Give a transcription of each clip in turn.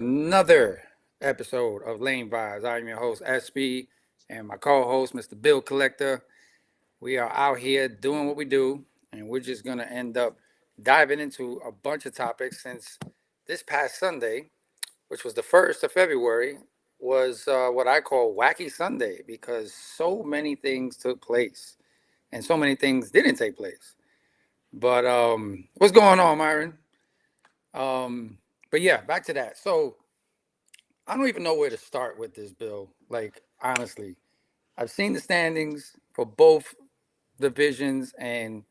another episode of Lane Vibez. I'm your host, SB, and my co host, Mr. Bill Collector. We are out here doing what we do, and we're just going to end up diving into a bunch of topics since this past Sunday, which was the 1st of February, was what I call Wacky Sunday because so many things took place and so many things didn't take place. But what's going on, Myron? But yeah, back to that. So I don't even know where to start with this, Bill. Like, honestly, I've seen the standings for both divisions, and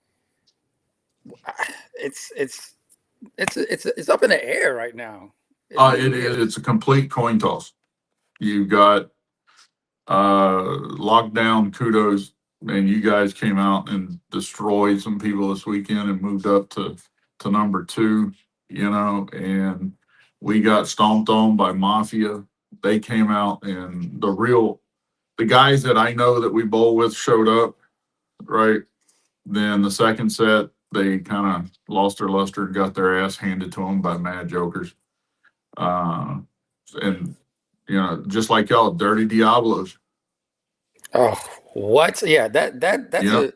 it's it's it's up in the air right now. It It really is. is. It's a complete coin toss. You've got lockdown kudos, and you guys came out and destroyed some people this weekend and moved up to number two. And we got stomped on by Mafia. They came out, and the guys that I know that we bowl with showed up. Right. Then the second set, they kind of lost their luster and got their ass handed to them by Mad Jokers. Uh, and just like y'all, Dirty Diablos. Oh, what? Yeah, that's Yep. a.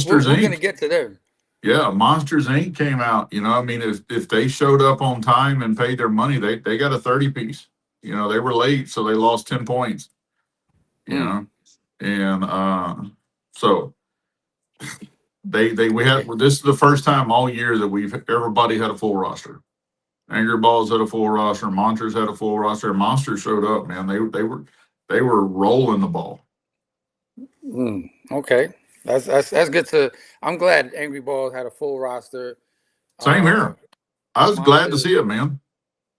We're, Monsters we're gonna Inc. get to them. Yeah, Monsters Inc. came out. I mean, if they showed up on time and paid their money, they got a 30 piece. They were late, so they lost 10 points. You Mm, know, and so they we yeah. had this is the first time all year that everybody had a full roster. Angry Balls had a full roster. Monsters had a full roster. Monsters showed up, man. They were rolling the ball. Okay, that's good to. I'm glad Angry Balls had a full roster. Same Uh, here. I was glad to Monsters. see it, man.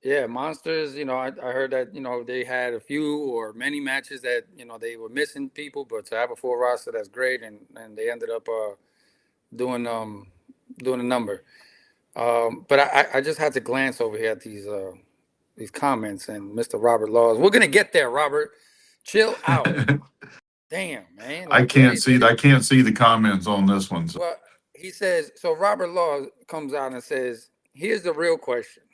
Yeah, Monsters, I heard that, they had a few or many matches that, they were missing people, but to have a full roster, that's great. And they ended up doing doing a number. But I just had to glance over here at these comments and Mr. Robert Laws. We're gonna get there, Robert. Chill out. Damn, man. I Like can't they see. I can't see the comments on this one. So. well, he says so Robert Laws comes out and says, here's the real question.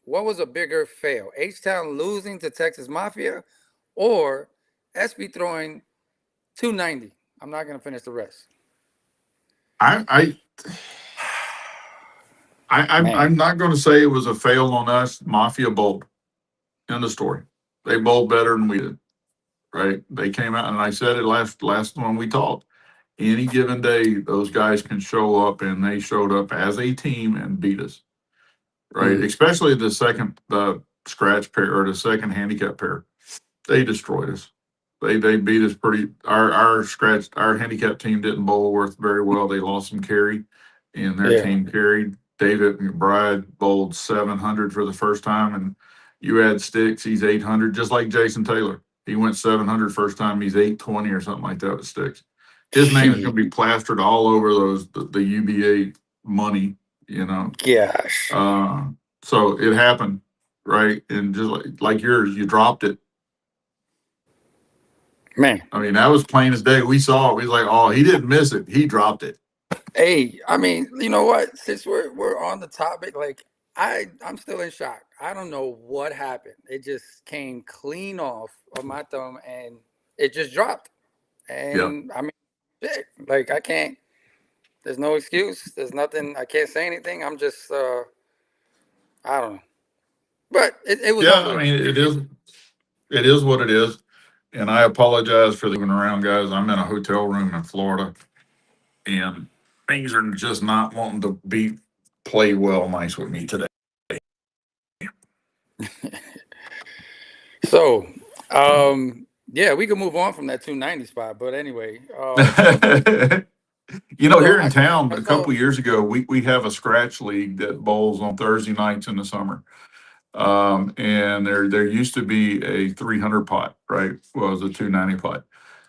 What was a bigger fail? H Town losing to Texas Mafia or SB throwing 290? I'm not going to finish the rest. I, I, Man. I'm not going to say it was a fail on us. Mafia bowled. End of story. They bowled better than we did. Right? They came out, and I said it last when we talked. Any given day, those guys can show up, and they showed up as a team and beat us. Right? Mm, Especially the scratch pair or the second handicap pair. They destroyed us. They beat us pretty. Our handicap team didn't bowl worth very well. They lost some carry, and their yeah. team carried. David McBride bowled 700 for the first time, and you add sticks, he's 800, just like Jason Taylor. He went 700 first time. He's 820 or something like that with sticks. His name is going She, to be plastered all over the U.B.A. money. You know, gosh. uh, so it happened, right? And just like yours, you dropped it. Man. I mean, that was plain as day. We saw it. We was like, oh, he didn't miss it. He dropped it. Hey, I mean, you know what? Since we're on the topic, like I'm still in shock. I don't know what happened. It just came clean off of my thumb and it just dropped. Yeah. And I mean, shit, like I can't. There's no excuse. There's nothing. I can't say anything. I'm just, I don't know. But it was Yeah. I unbelievable. mean, it is what it is. And I apologize for the moving around, guys. I'm in a hotel room in Florida, and things are just not wanting to play well nice with me today. So, So. yeah, we can move on from that 290 spot. But anyway, so Here in town, I a saw. couple of years ago, we have a scratch league that bowls on Thursday nights in the summer. And there used to be a 300 pot, right? Well, it was a 290 pot.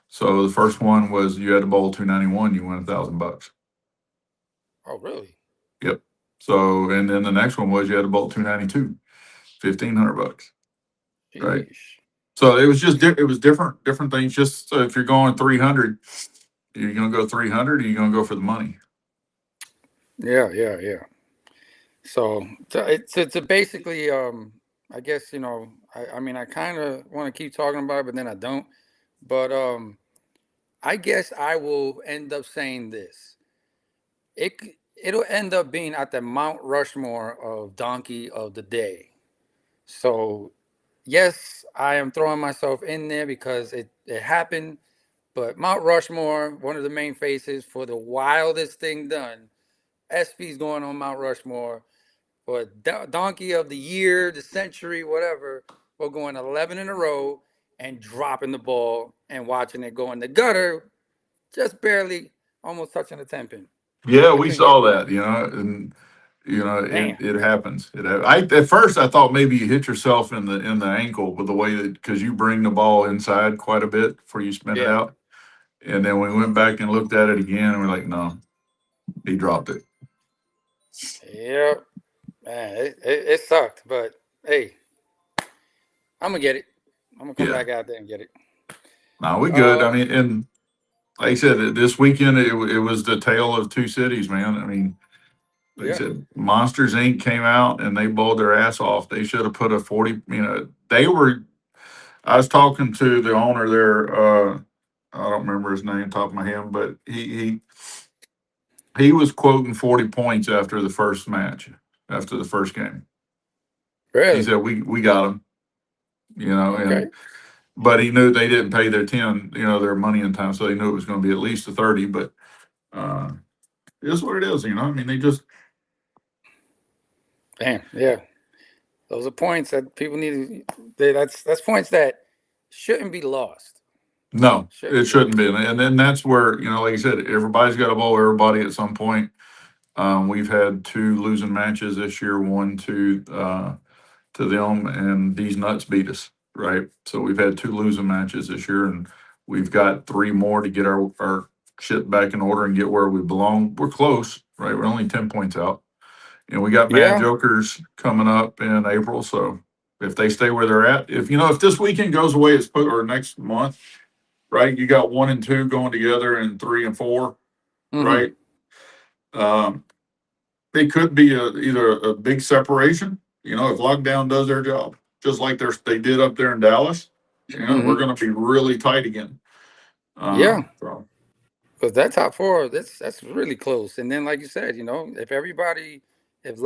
So the first one was you had to bowl 291, you win $1,000. Oh, really? Yep. So and then the next one was you had to bowl 292, $1,500. Right. Sheesh. So it was just it was different things. Just so if you're going 300, you're gonna go 300, or you're gonna go for the money. Yeah, yeah, yeah. So to basically, I guess I mean, I kind of want to keep talking about it, but then I don't. But I guess I will end up saying this. It'll end up being at the Mount Rushmore of donkey of the day. So yes, I am throwing myself in there because it happened. But Mount Rushmore, one of the main faces for the wildest thing done. SP's going on Mount Rushmore for donkey of the year, the century, whatever. We're going 11 in a row and dropping the ball and watching it go in the gutter, just barely, almost touching the 10 pin. Yeah, It we couldn't get saw there. that, and Man, it happens. I at first I thought maybe you hit yourself in the ankle with the way that because you bring the ball inside quite a bit before you spin it yeah, out, and then we went back and looked at it again, and we're like, no, he dropped it. yeah, man, it sucked, but hey, I'm gonna get it. I'm gonna come Yeah, back out there and get it. no, we good. I Um, mean, and like I said, this weekend it was the tale of two cities, man. I mean, like I yeah, said, Monsters Inc. came out and they bowled their ass off. They should have put a 40. They were. I was talking to the owner there. I don't remember his name top of my head, but he was quoting 40 points after the first match, after the first game. He really, said we got them, okay. and but he knew they didn't pay their 10, their money in time, so they knew it was going to be at least a 30. But uh, it is what it is, I mean, they just Damn, yeah. Those are points that people need. That's points that shouldn't be lost. no, Shouldn't it be shouldn't lost. be, and then that's where like I said, everybody's got to bowl everybody at some point. We've had two losing matches this year, one to them, and these nuts beat us, right? So we've had two losing matches this year, and we've got three more to get our shit back in order and get where we belong. We're close, right? We're only 10 points out, and we got Mad Yeah. Jokers coming up in April. So if they stay where they're at, if this weekend goes away, it's put or next month, right? You got 1 and 2 going together, and 3 and 4, Mm-hmm. right? Um, it could be either a big separation, if lockdown does their job, just like they did up there in Dallas. We're Mm-hmm. going to be really tight again. Yeah. So Because that top four, that's really close. And then, like you said, if everybody, if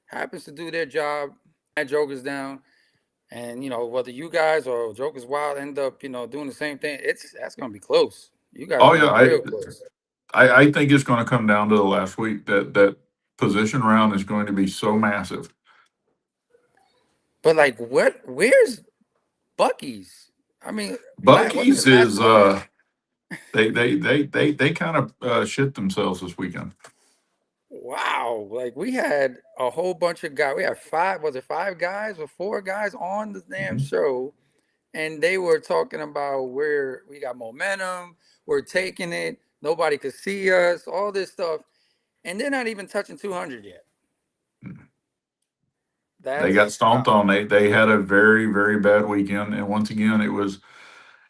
happens to do their job, that Joker's down, and whether you guys or Joker's Wild end up, doing the same thing, that's gonna be close. You guys are oh gonna yeah, be real close. I think it's going to come down to the last week. That position round is going to be so massive. But like, where's Bucky's? I mean, wasn't Bucky's it last is month? they kind of shit themselves this weekend. Wow, like we had a whole bunch of guys. We had five, was it five guys or four guys on the damn Mhm. show? And they were talking about where we got momentum, we're taking it, nobody could see us, all this stuff. And they're not even touching 200 yet. They got That's stomped on. They had a very very bad weekend, and once again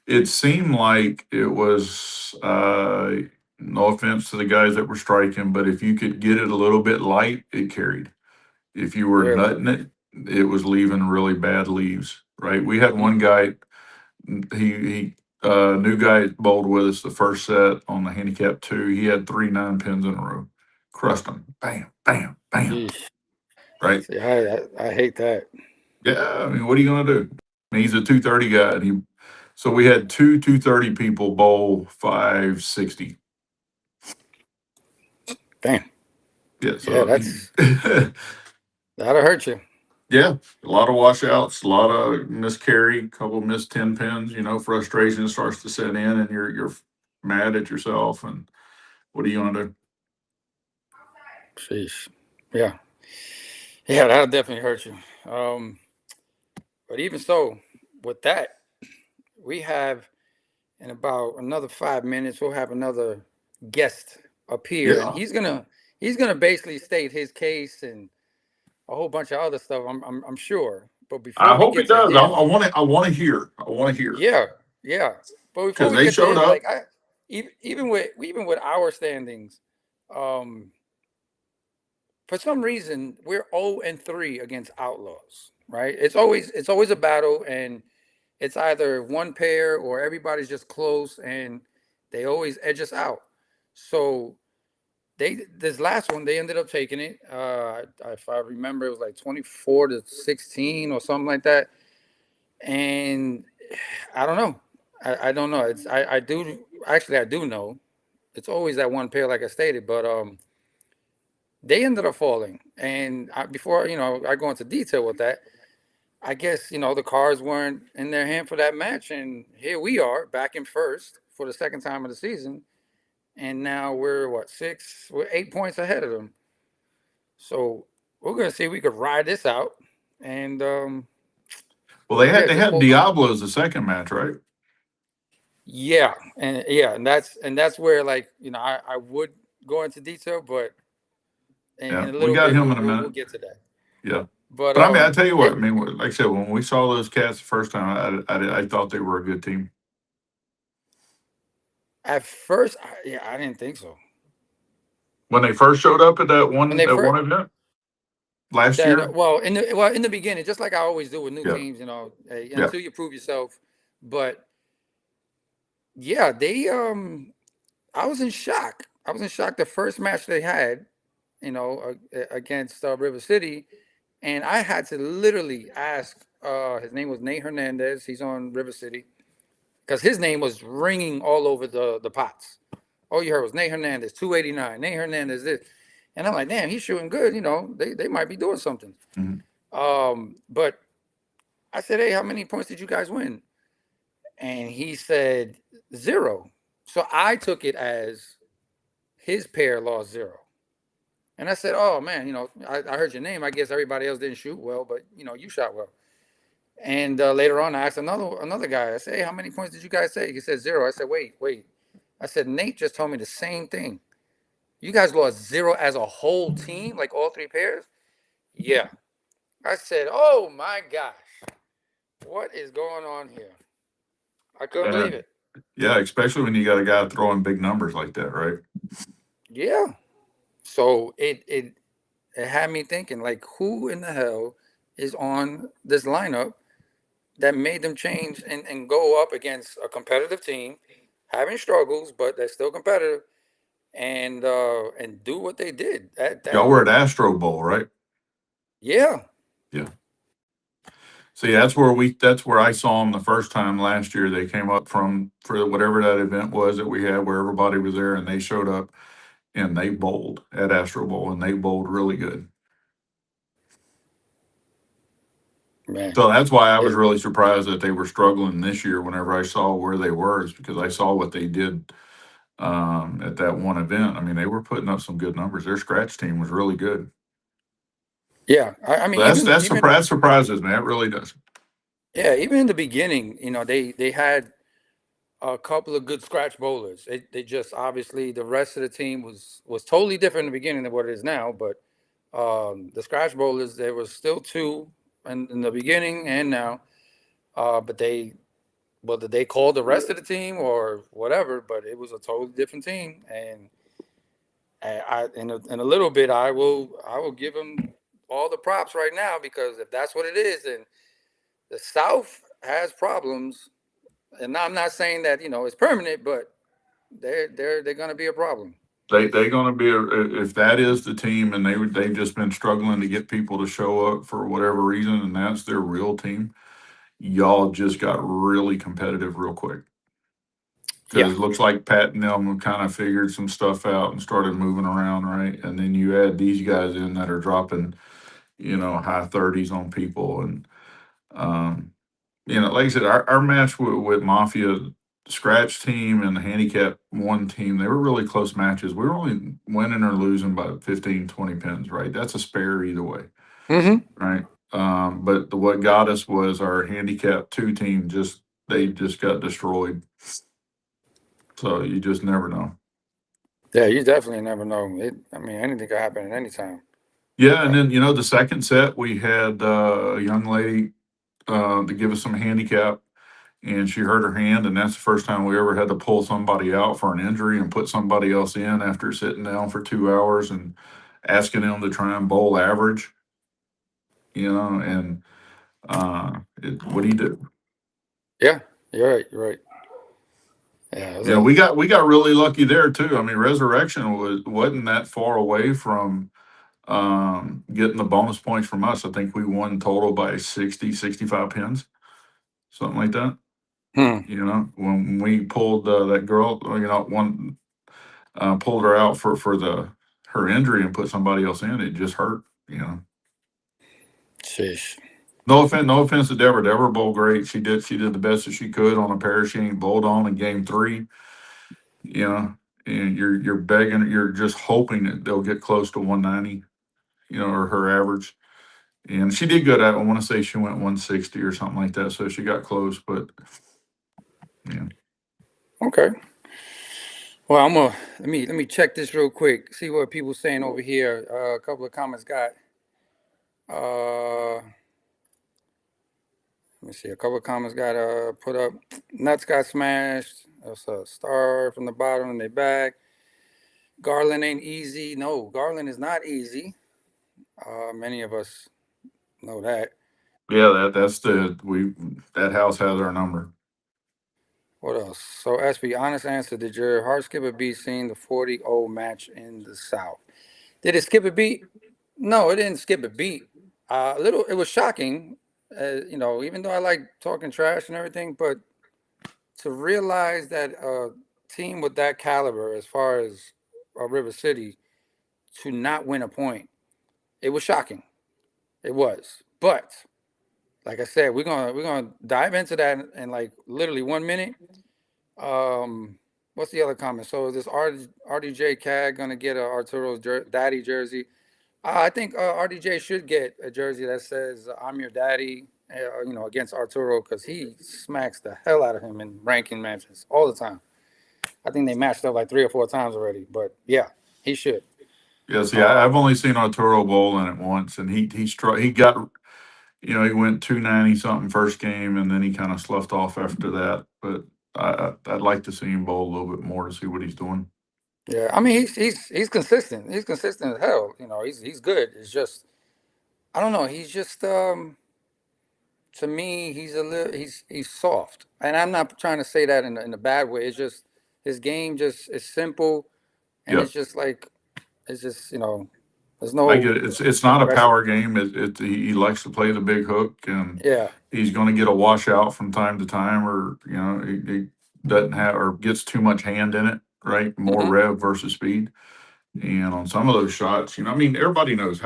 it seemed like it was no offense to the guys that were striking, but if you could get it a little bit light, it carried. If you were really. nutting it, it was leaving really bad leaves. Right? We had one Mm-hmm. guy. He new guy bowled with us the first set on the handicap 2. He had 3 9 pins in a row, crushed them. Bam, bam, bam. Yeesh. Right? See, I hate that. Yeah. I mean, what are you gonna do? I mean, he's a 230 guy, and he. So we had 230 people bowl 560. Damn. Yeah, Yeah, so that's that'll hurt you. yeah, a lot of washouts, a lot of miscarry, a couple missed 10 pins. Frustration starts to set in, and you're mad at yourself. And what are you gonna do? Sheesh. Yeah. Yeah, that'll definitely hurt you. But even so, with that, we have in about another 5 minutes, we'll have another guest appear, and Yeah, he's gonna basically state his case and a whole bunch of other stuff. I'm sure. But I before we hope he get to does. I him, want to. I want to hear. I want to hear yeah, yeah. But before because we they get to showed him, up. like even with our standings, um, for some reason we're 0-3 against Outlaws, right? It's always a battle, and it's either one pair or everybody's just close, and they always edge us out. So they this last one they ended up taking it. If I remember, it was like 24-16 or something like that. And I don't know. I don't know. I do actually I do know. It's always that one pair, like I stated, but they ended up falling. And before I go into detail with that, I guess the cards weren't in their hand for that match, and here we are back in first for the second time of the season, and now we're what we're 8 points ahead of them. So we're gonna see if we could ride this out, and Well, they had yeah, they just had hold on. Diablo as the second match, right? Yeah, and that's where, like, I would go into detail, but in Yeah, a we little got bit him we'll in a we'll, minute. we'll get to that. Yeah, But but I mean, I tell you what, yeah, I mean, like I said, when we saw those cats the first time, I thought they were a good team. at first, I didn't think so. When they first showed up at When they that one first event last that year. in the beginning, just like I always do with new Yeah, teams, yeah. until you prove yourself. But yeah, they I was in shock. I was in shock the first match they had, against River City, and I had to literally ask. His name was Nate Hernandez. He's on River City, because his name was ringing all over the pots. All you heard was Nate Hernandez, 289. Nate Hernandez, this, and I'm like, damn, he's shooting good. They might be doing something. Mhm. But I said, hey, how many points did you guys win? And he said 0. So I took it as his pair lost 0. And I said, oh man, I heard your name. I guess everybody else didn't shoot well, but you shot well. And later on, I asked another guy. I said, hey, how many points did you guys say? He said 0. I said, wait. I said, Nate just told me the same thing. You guys lost 0 as a whole team, like all three pairs? Yeah. I said, oh my gosh, what is going on here? I couldn't believe And it. yeah, especially when you got a guy throwing big numbers like that, right? Yeah. So it had me thinking, like, who in the hell is on this lineup that made them change and go up against a competitive team, having struggles, but they're still competitive, and do what they did. That Y'all were at Astro Bowl, right? Yeah. Yeah. See, that's where I saw them the first time last year. They came up from for whatever that event was that we had where everybody was there and they showed up and they bowled at Astro Bowl and they bowled really good. Man. So that's why I was It, really surprised that they were struggling this year whenever I saw where they were, is because I saw what they did at that one event. I mean, they were putting up some good numbers. Their scratch team was really good. yeah. I mean, That surprises me. It really does. even in the beginning, they had a couple of good scratch bowlers. They just, obviously, the rest of the team was totally different in the beginning than what it is now. But the scratch bowlers, there was still two in the beginning and now. But whether they called the rest of the team or whatever, but it was a totally different team. And in a little bit, I will give them all the props right now, because if that's what it is, then the South has problems. And I'm not saying that it's permanent, but they're going to be a problem. They're going to be if that is the team and they've just been struggling to get people to show up for whatever reason and that's their real team. Y'all just got really competitive real quick Yeah. because it looks like Pat and them kind of figured some stuff out and started moving around, right? And then you add these guys in that are dropping, high 30s on people. And, um, like I said, our match with Mafia scratch team and the handicap one team, they were really close matches. We were only winning or losing by 15, 20 pins, right? That's a spare either way, Mm-hmm. right? But what got us was our handicap two team they just got destroyed. So you just never know. Yeah, you definitely never know. I mean, anything could happen at any time. Yeah, and Uh, then the second set we had a young lady to give us some handicap, and she hurt her hand, and that's the first time we ever had to pull somebody out for an injury and put somebody else in after sitting down for 2 hours and asking him to try and bowl average, and what do you do? Yeah, you're right. You're right. Yeah, it was Yeah, a we got really lucky there too. I mean, Resurrection wasn't that far away from getting the bonus points from us. I think we won total by 60, 65 pins, something like that. hmm. When we pulled that girl, one pulled her out for her injury and put somebody else in, it just hurt. Sheesh. No offense to Deborah. Deborah bowled great. She did the best that she could on a pair she ain't bowled on in game three. You know, and you're begging, you're just hoping that they'll get close to 190. Or her average. And she did good. I want to say she went 160 or something like that. So she got close, but yeah. Okay. Well, I'm gonna let me check this real quick. See what people saying over here. A couple of comments got. Let me see. A couple of comments got put up. Nuts got smashed. That's a star from the bottom and they back. Garland ain't easy. No, Garland is not easy. Many of us know that. Yeah, that house has our number. What else? So, SB, honest answer: did your heart skip a beat seeing the 40-0 match in the South? Did it skip a beat? No, it didn't skip a beat. A little. It was shocking. Even though I like talking trash and everything, but to realize that a team with that caliber, as far as River City, to not win a point, it was shocking. It was. But like I said, we're gonna dive into that in like literally 1 minute. Um, what's the other comment? So is this RDJ CAG gonna get a Arturo's daddy jersey? I think RDJ should get a jersey that says "I'm your daddy," against Arturo because he smacks the hell out of him in ranking matches all the time. I think they matched up like 3 or 4 times already. But yeah, he should. Yeah, see, Uh, I've only seen Arturo bowl in it once, and he got, he went 290 something first game, and then he kind of sloughed off after that. But I'd like to see him bowl a little bit more to see what he's doing. yeah, I mean he's consistent. He's consistent as hell. He's good. It's just I don't know. He's just to me he's a little he's soft, and I'm not trying to say that in a bad way. It's just his game just is simple, and Yeah, it's just like it's just there's I no get it. It's not a aggression. power game. He likes to play the big hook, and Yeah. he's going to get a washout from time to time, or he doesn't have or gets too much hand in it. Right, more Hmm. rev versus speed. And on some of those shots, I mean, everybody knows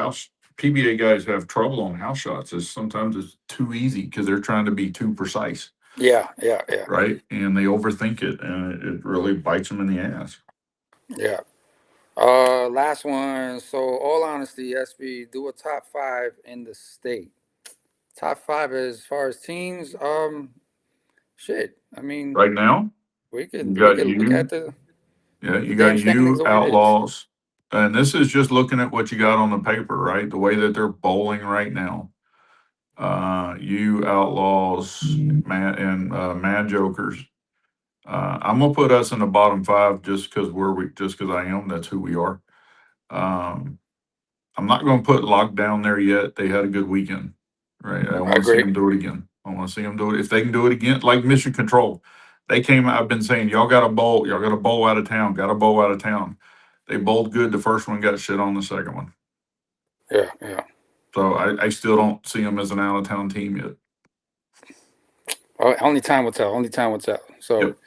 PBA guys have trouble on house shots. Sometimes it's too easy because they're trying to be too precise, Yeah. Yeah. Yeah. right? And they overthink it, and it really bites them in the ass. Yeah. Last one. So, all honesty, SB, do a top five in the state. Top five as far as teams. Shit. I mean, Right now, we you could we got could look at you, the yeah, you got damn standings you the way it is. Outlaws, and this is just looking at what you got on the paper, right? The way that they're bowling right now. You Outlaws, Mad Jokers. I'm gonna put us in the bottom five just because I am. That's who we are. Um, I'm not gonna put Lockdown there yet. They had a good weekend, right? I I want to see agree. them do it again. I want to see them do it. If they can do it again, like Mission Control, they came. I've been saying y'all got to bowl. Y'all got to bowl out of town. Got to bowl out of town. They bowled good. The first one got shit on the second one. Yeah. Yeah. So I still don't see them as an out of town team yet. Only time will tell. Only time will tell. So, Yep.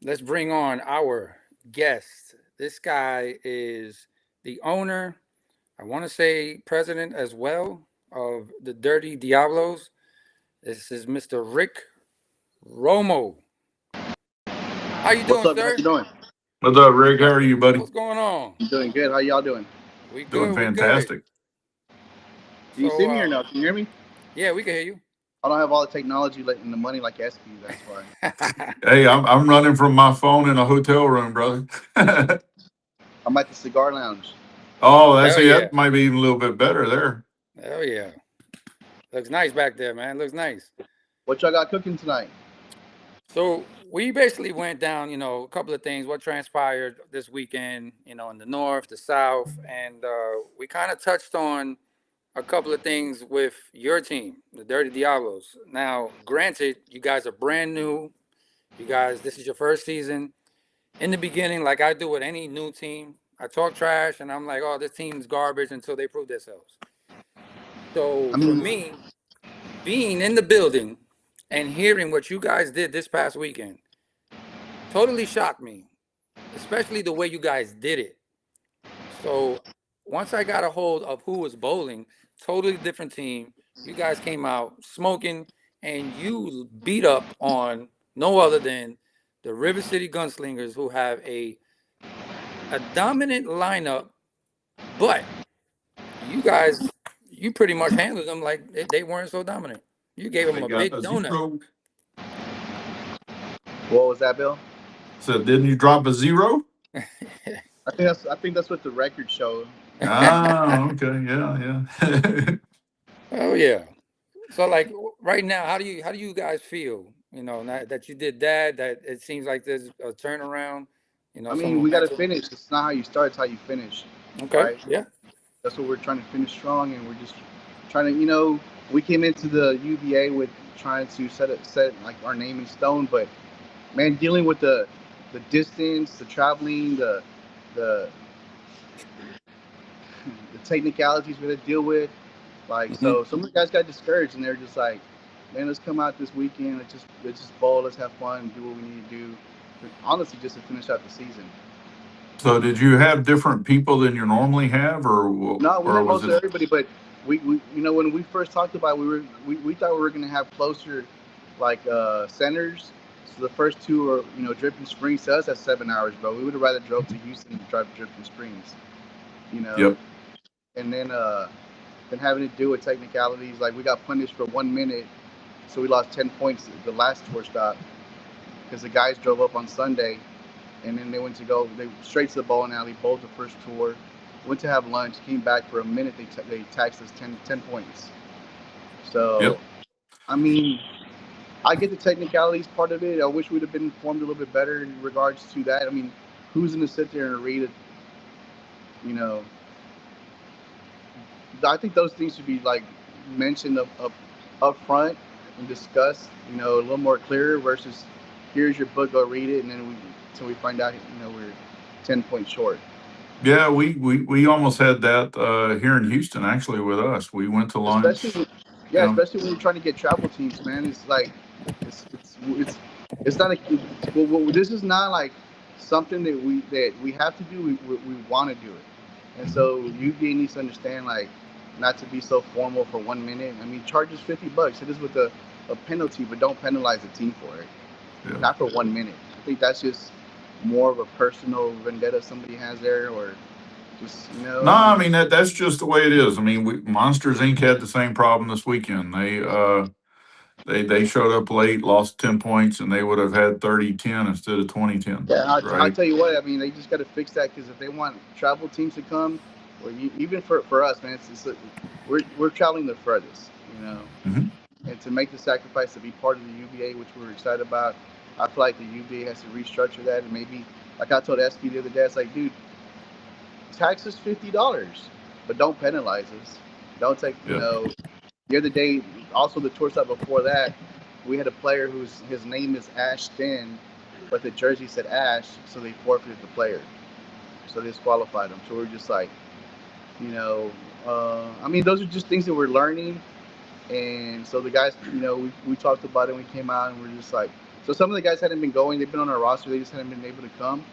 let's bring on our guest. This guy is the owner. I want to say president as well of the Dirty Diablos. This is Mr. Rick Romo. How you What's doing, up, guys? How sir? you doing? What's up, Rick? How are you, buddy? What's going on? I'm doing good. How y'all doing? We Doing good. We good. fantastic. Do you see So, me or no? Can you hear me? yeah, we can hear you. I don't have all the technology and the money like SQ. That's why. Hey, I'm running from my phone in a hotel room, brother. I'm at the cigar lounge. Oh, Hell yeah. that might be even a little bit better there. Hell yeah. Looks nice back there, man. Looks nice. What y'all got cooking tonight? So we basically went down, a couple of things, what transpired this weekend, in the North, the South, and we kind of touched on a couple of things with your team, the Dirty Diablos. Now, granted, you guys are brand new. You guys, this is your first season. In the beginning, like I do with any new team, I talk trash and I'm like, oh, this team's garbage until they prove themselves. So I for mean, me, being in the building and hearing what you guys did this past weekend totally shocked me, especially the way you guys did it. So once I got a hold of who was bowling, totally different team. You guys came out smoking, and you beat up on no other than the River City Gunslingers, who have a dominant lineup, but you guys, you pretty much handled them like they weren't so dominant. You gave them They a got big a donut. zero. what was that, Bill? So didn't you drop a zero? I think that's what the records show. Ah, okay, yeah, yeah. Oh yeah. So like right now, how do you guys feel? Now that you did that, that it seems like there's a turnaround. I Some mean, we got to momentum. finish. It's not how you start; it's how you finish, Okay. right? Yeah. That's what we're trying to finish strong, and we're just trying to, we came into the U.B.A with trying to set like our name in stone, but man, dealing with the distance, the traveling, the the technicalities we had to deal with. Like, Hmm. so some of the guys got discouraged, and they're just like, man, let's come out this weekend. Let's just bowl. Let's have fun. Do what we need to do. Honestly, just to finish out the season. So did you have different people than you normally have, No, we or had was most of it? everybody, but we when we first talked about it, we thought we were gonna have closer like centers. So the first two are Dripping Springs to us at 7 hours, bro. We would have rather drove to Houston to drive to Dripping Springs, you know, Yep, and then having to deal with technicalities. Like we got punished for 1 minute, so we lost 10 points the last tour stop because the guys drove up on Sunday and then they went to go they straight to the bowling alley, bowled the first tour, went to have lunch, came back for a minute. They taxed us 10 points. So yep. I mean, I get the technicalities part of it. I wish we'd have been informed a little bit better in regards to that. I mean, who's going to sit there and read it? You know, I think those things should be like mentioned up front and discussed. A little more clearer versus here's your book, go read it, and then we find out we're 10 points short. Yeah, we almost had that here in Houston actually with us. We went to Especially lunch. when, yeah, Yeah, especially when you're trying to get travel teams, man. It's like it's not this is not like something that we have to do. We want to do it, and mhm, so UBA needs to understand like not to be so formal for 1 minute. I mean, charge us $50. It is with a penalty, but don't penalize the team for it. yeah. Not for 1 minute. I think that's just more of a personal vendetta somebody has there, or just No, I mean that's just the way it is. I mean, Monsters Inc. had the same problem this weekend. They showed up late, lost 10 points, and they would have had 30-10 instead of 20-10. Yeah, I'll Right? tell you what. I mean, they just got to fix that because if they want travel teams to come, or even for us, man, we're traveling the furthest, Hmm. and to make the sacrifice to be part of the UBA, which we're excited about. I feel like the UBA has to restructure that, and maybe, like I told SP the other day, it's like, dude, tax us $50, but don't penalize us. Don't take, Yeah. the other day, also the tour stop before that, we had a player whose his name is Ashton, but the jersey said Ash, so they forfeited the player. So they disqualified him. So we're just like, you know, I mean, those are just things that we're learning. And so the guys, we talked about it when we came out, and we're just like, so some of the guys hadn't been going. They've been on our roster. They just hadn't been able to come.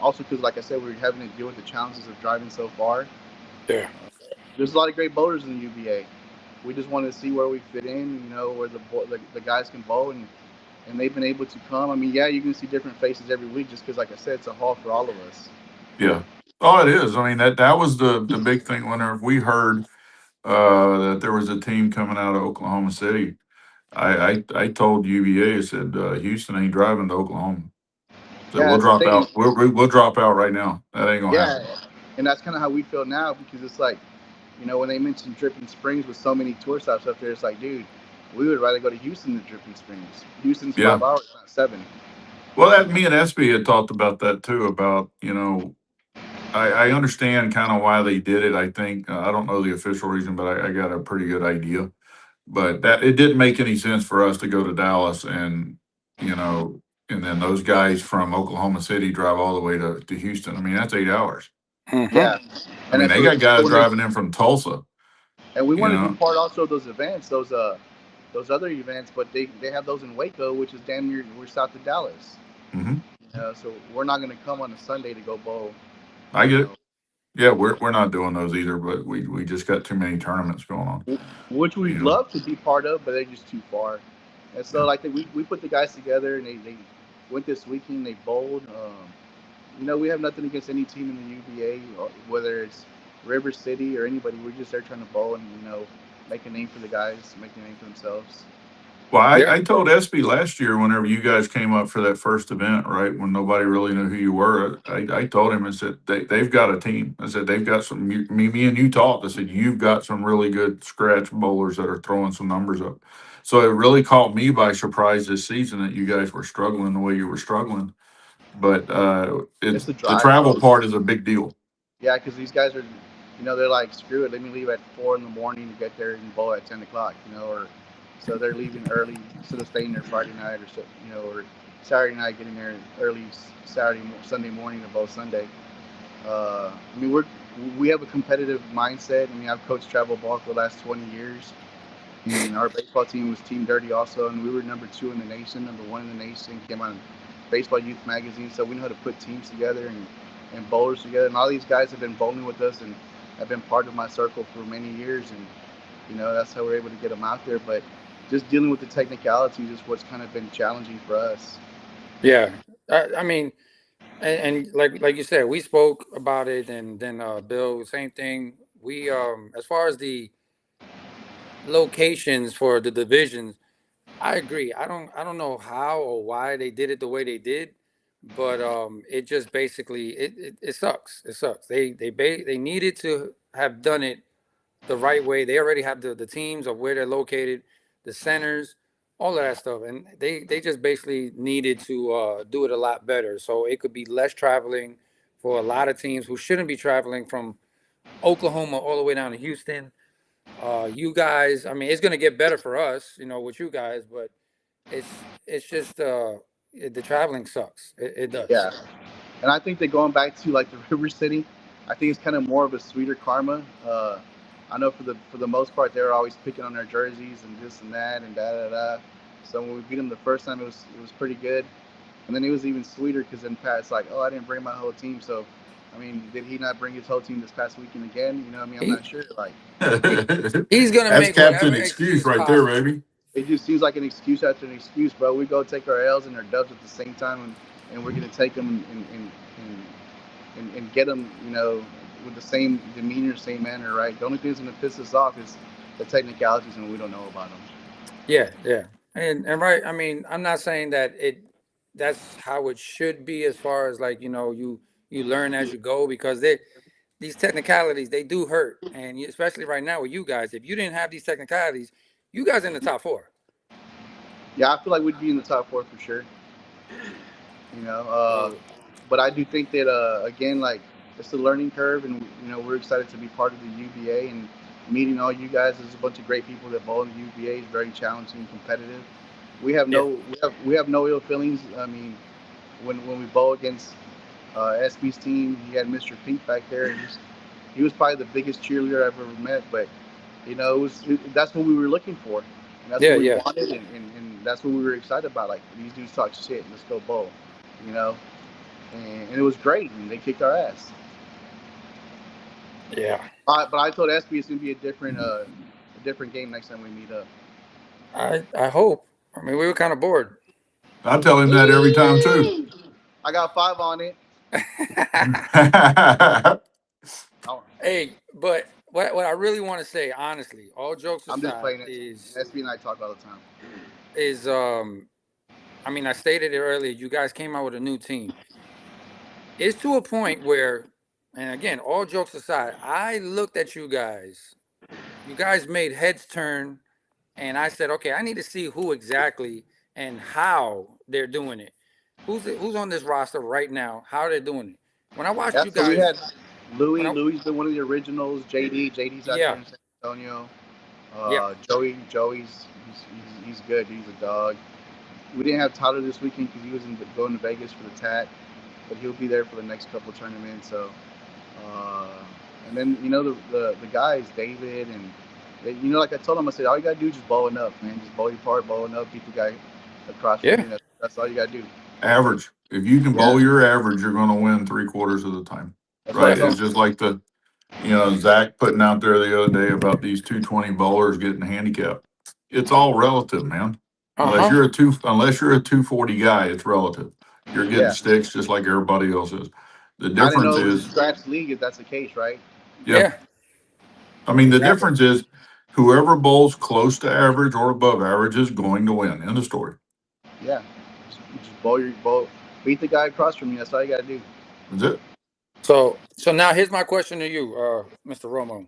Also, because like I said, we're having to deal with the challenges of driving so far. Yeah. There's a lot of great bowlers in the UBA. We just wanted to see where we fit in, where the guys can bowl, and they've been able to come. I mean, yeah, you can see different faces every week just because, like I said, it's a haul for all of us. Yeah. Oh, it is. I mean that was the big thing whenever we heard that there was a team coming out of Oklahoma City. I told UVA, I said Houston ain't driving to Oklahoma. So Yeah, we'll that's the drop thing. out. We'll drop out right now. That ain't gonna Yeah, happen. and that's kind of how we feel now because it's like, when they mentioned Dripping Springs with so many tour stops up there, it's like, dude, We would rather go to Houston than Dripping Springs. Houston's Yeah. 5 hours, not 7. Well, that me and SB had talked about that too. About I understand kind of why they did it. I think I don't know the official reason, but I got a pretty good idea. But that it didn't make any sense for us to go to Dallas you know, and then those guys from Oklahoma City drive all the way to Houston. I mean, that's 8 hours. Mm-hmm. Yeah, I and mean, that's they what. got So guys when they driving in from Tulsa. and we You want to be know, part also of those events, those other events, but they have those in Waco, which is damn near we're south of Dallas. hmm So we're not going to come on a Sunday to go bowl. I You get it. know, Yeah, we're not doing those either, but we just got too many tournaments going on. which we'd You know, love to be part of, but they're just too far. And so yeah. like we put the guys together and they went this weekend. They bowled. We have nothing against any team in the U.B.A. or whether it's River City or anybody. We're just there trying to bowl and make a name for the guys, make a name for themselves. Well, Yeah. I told SB last year whenever you guys came up for that first event, right, when nobody really knew who you were, I told him, I said, they've got a team. I said, they've got some, me and you talked. I said, you've got some really good scratch bowlers that are throwing some numbers up. So it really caught me by surprise this season that you guys were struggling the way you were struggling. But It's it's the the drive, travel bro. part is a big deal. Yeah, because these guys are, they're like, screw it, let me leave at 4 in the morning to get there and bowl at 10 o'clock, or so they're leaving early instead of staying there Friday night or Saturday night, getting there early Sunday morning to bowl Sunday. I mean, we have a competitive mindset. I mean, I've coached travel ball for the last 20 years. And our baseball team was Team Dirty also, and we were number 2 in the nation, number 1 in the nation. Came on Baseball Youth magazine, so we know how to put teams together and bowlers together. And all these guys have been bowling with us and have been part of my circle for many years, and that's how we're able to get them out there. But just dealing with the technicalities is what's kind of been challenging for us. Yeah. I mean, and like you said, we spoke about it, and then Bill, same thing. We as far as the locations for the divisions, I agree. I don't know how or why they did it the way they did, but it just basically it sucks. It sucks. They needed to have done it the right way. They already have the teams of where they're located, the centers, all of that stuff, and they just basically needed to do it a lot better. So it could be less traveling for a lot of teams who shouldn't be traveling from Oklahoma all the way down to Houston. You guys, I mean, it's gonna get better for us, with you guys, but it's just the traveling sucks. It does. Yeah, and I think that going back to like the River City, I think it's kind of more of a sweeter karma. I know for the most part they're always picking on their jerseys and this and that and da da da. So when we beat them the first time, it was pretty good, and then it was even sweeter because then Pat's like, oh, I didn't bring my whole team. So, I mean, did he not bring his whole team this past weekend again? I mean, I'm He not sure. Like, he's gonna That's make captain whatever excuse excuse right there, possible. baby. it just seems like an excuse after an excuse, bro. We go take our L's and our dubs at the same time, and we're gonna take them and get them, with the same demeanor, same manner, right? The only thing that's gonna piss us off is the technicalities, and we don't know about them. Yeah, yeah, and right. I mean, I'm not saying that that's how it should be as far as like you learn as you go because these technicalities they do hurt, and especially right now with you guys. If you didn't have these technicalities, you guys in the top four. Yeah, I feel like we'd be in the top 4 for sure. You know, uh, So but I do think that again, like it's a learning curve, and we're excited to be part of the U.B.A. and meeting all you guys. There's a bunch of great people that bowl in the U.B.A. is very challenging and competitive. We have yeah, no we have no ill feelings. I mean, when we bowl against SB's team, he had Mr. Pink back there, and he was probably the biggest cheerleader I've ever met. But that's what we were looking for, and that's yeah, what we yeah, wanted, and that's what we were excited about. Like these dudes talk shit, let's go bowl, you know, and it was great, and they kicked our ass. yeah. But I told SB it's gonna be a different game next time we meet up. I hope. I mean, we were kind of bored. I tell him that every time too. I got 5 on it. Oh, Hey, but what I really want to say, honestly, all jokes I'm just aside, playing it. is SB and I talk all the time. is I mean, I stated it earlier. You guys came out with a new team. It's to a point where, and again, all jokes aside, I looked at you guys. You guys made heads turn, and I said, okay, I need to see who exactly and how they're doing it. Who's on this roster right now? How they're doing it? When I watched Yeah, you so we guys, had when Louis. I Louis been one of the originals. JD's out there yeah, in San Antonio. yeah, Joey's he's good. He's a dog. We didn't have Tyler this weekend because he was going to Vegas for the TAC, but he'll be there for the next couple tournaments. So, uh, and then the guys, David and like I told him, I said all you gotta do is just bow enough, man. Just bow your part, bow enough, beat the guy across from yeah. you. That's all you gotta do. Average. If you can Yeah, bowl your average, you're going to win 3/4 of the time. that's what I Right? But told It's him. just like Zach putting out there the other day about these 220 bowlers getting handicapped. It's all relative, man. Unless huh, you're a 240 guy, it's relative. You're getting Yeah, sticks just like everybody else is. The I didn't difference know it was a is, scratch league if that's the case, right? yeah, yeah, I mean, the exactly. difference is whoever bowls close to average or above average is going to win. End of story. Yeah, just bowl your bowl, beat the guy across from you. That's all you gotta do. That's it. So now here's my question to you, Mr. Romo.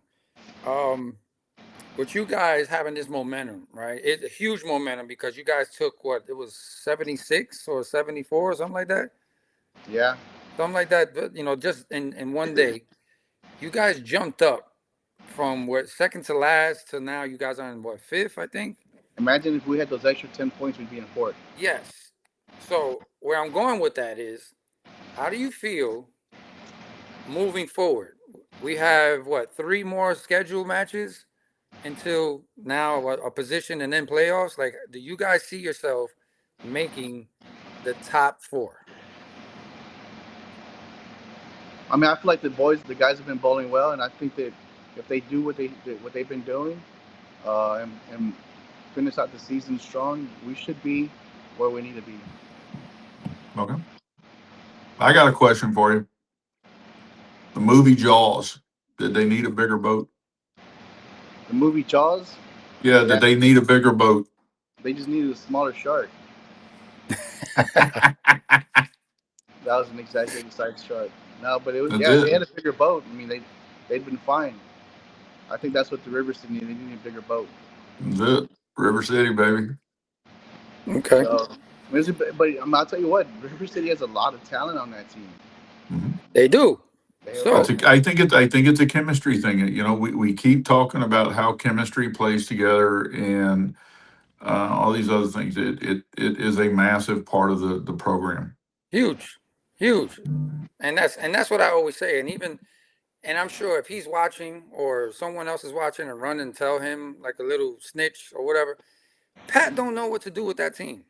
Um, with you guys having this momentum, right? It's a huge momentum because you guys took what it was 76 or 74 or something like that. Yeah. Something like that, just in one day. You guys jumped up from what second to last to now you guys are in what fifth, I think? Imagine if we had those extra 10 points, we'd be in fourth. Yes. So where I'm going with that is how do you feel moving forward? We have what, three more scheduled matches until now a position and then playoffs? Like, do you guys see yourself making the top four? I mean, I feel like the guys have been bowling well, and I think that if they do what they've been doing, and finish out the season strong, we should be where we need to be. Okay. I got a question for you. The movie Jaws, did they need a bigger boat? The movie Jaws, Yeah, yeah, did they need a bigger boat? they just needed a smaller shark. That's That was an exaggerated sized shark. No, but it was yeah. If they it. had a bigger boat, I mean, they'd been fine. I think that's what the Rivers did need. They needed a bigger boat. That's it. River City, baby. Okay. So, but I'll tell you what, River City has a lot of talent on that team. Hmm. They do. They have a lot It's of So a, talent. I think it's a chemistry thing. We keep talking about how chemistry plays together and all these other things. It is a massive part of the program. huge, huge. And that's what I always say. And I'm sure if he's watching or someone else is watching and run and tell him like a little snitch or whatever, Pat don't know what to do with that team.